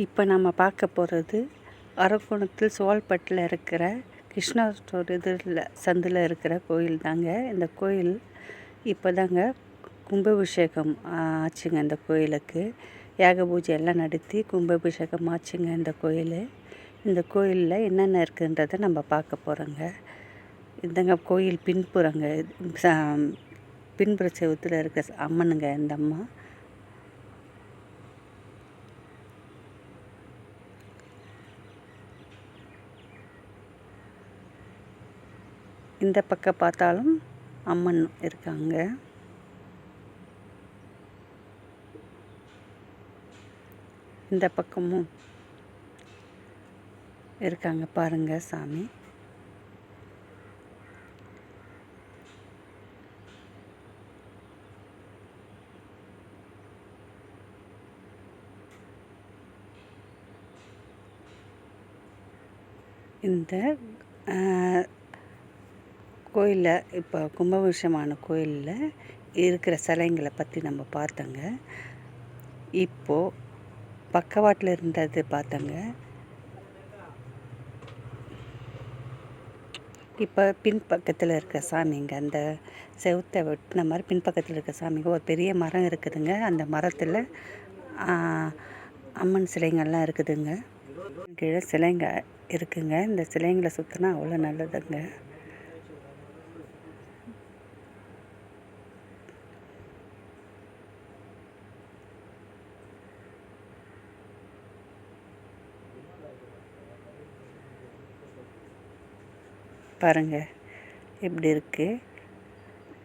இப்போ நம்ம பார்க்க போகிறது அரக்கோணத்தில் சோல்பட்டில் இருக்கிற கிருஷ்ணா ஸ்டோர் இதில் சந்தில் இருக்கிற கோயில் தாங்க. இந்த கோயில் இப்போ தாங்க கும்பாபிஷேகம் ஆச்சுங்க. இந்த கோயிலுக்கு யாக பூஜை எல்லாம் நடத்தி கும்பாபிஷேகம் ஆச்சுங்க. இந்த கோயிலில் என்னென்ன இருக்குன்றதை நம்ம பார்க்க போகிறோங்க. இந்தங்க கோயில் பின்புறங்க, பின்புற செவத்தில் இருக்க அம்மனுங்க. இந்த அம்மா இந்த பக்கம் பார்த்தாலும் அம்மன் இருக்காங்க. இந்த பக்கமும் இருக்காங்க பாருங்க சாமி. இந்த கோயிலில் இப்போ கும்பாபிஷேகமான கோயிலில் இருக்கிற சிலைங்களை பற்றி நம்ம பார்த்தோங்க. இப்போது பக்கவாட்டில் இருந்தது பார்த்தோங்க. இப்போ பின்பக்கத்தில் இருக்க சாமிங்க, அந்த செவுத்தை வெட்டின மாதிரி பின்பக்கத்தில் இருக்க சாமிங்க ஒரு பெரிய மரம் இருக்குதுங்க. அந்த மரத்தில் அம்மன் சிலைங்கள்லாம் இருக்குதுங்க. கீழே சிலைங்க இருக்குங்க. இந்த சிலைங்களை சுற்றினா அவ்வளோ நல்லதுங்க. பாருங்க எப்படி இருக்குது,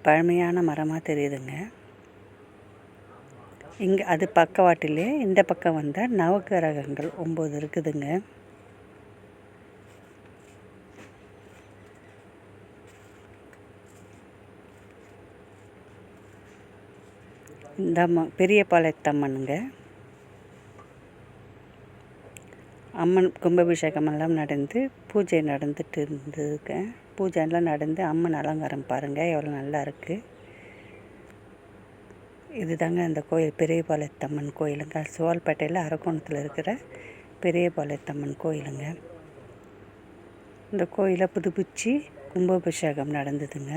பழமையான மரமாக தெரியுதுங்க. இங்கே அது பக்கவாட்டிலே இந்த பக்கம் வந்தால் நவகிரகங்கள் 9 இருக்குதுங்க. இந்த பெரிய பாளையத்தம்மனுங்க. அம்மன் கும்பாபிஷேகமெல்லாம் நடந்து பூஜை நடந்துட்டு இருந்ததுங்க. பூஜைலாம் நடந்து அம்மன் அலங்காரம் பாருங்கள் எவ்வளோ நல்லா இருக்குது. இதுதாங்க அந்த கோயில், பெரியபாளையத்தம்மன் கோயிலுங்க. சோல்பேட்டையில் அரக்கோணத்தில் இருக்கிற பெரியபாளையத்தம்மன் கோயிலுங்க. இந்த கோயிலை புதுப்பிச்சு கும்பாபிஷேகம் நடந்ததுங்க.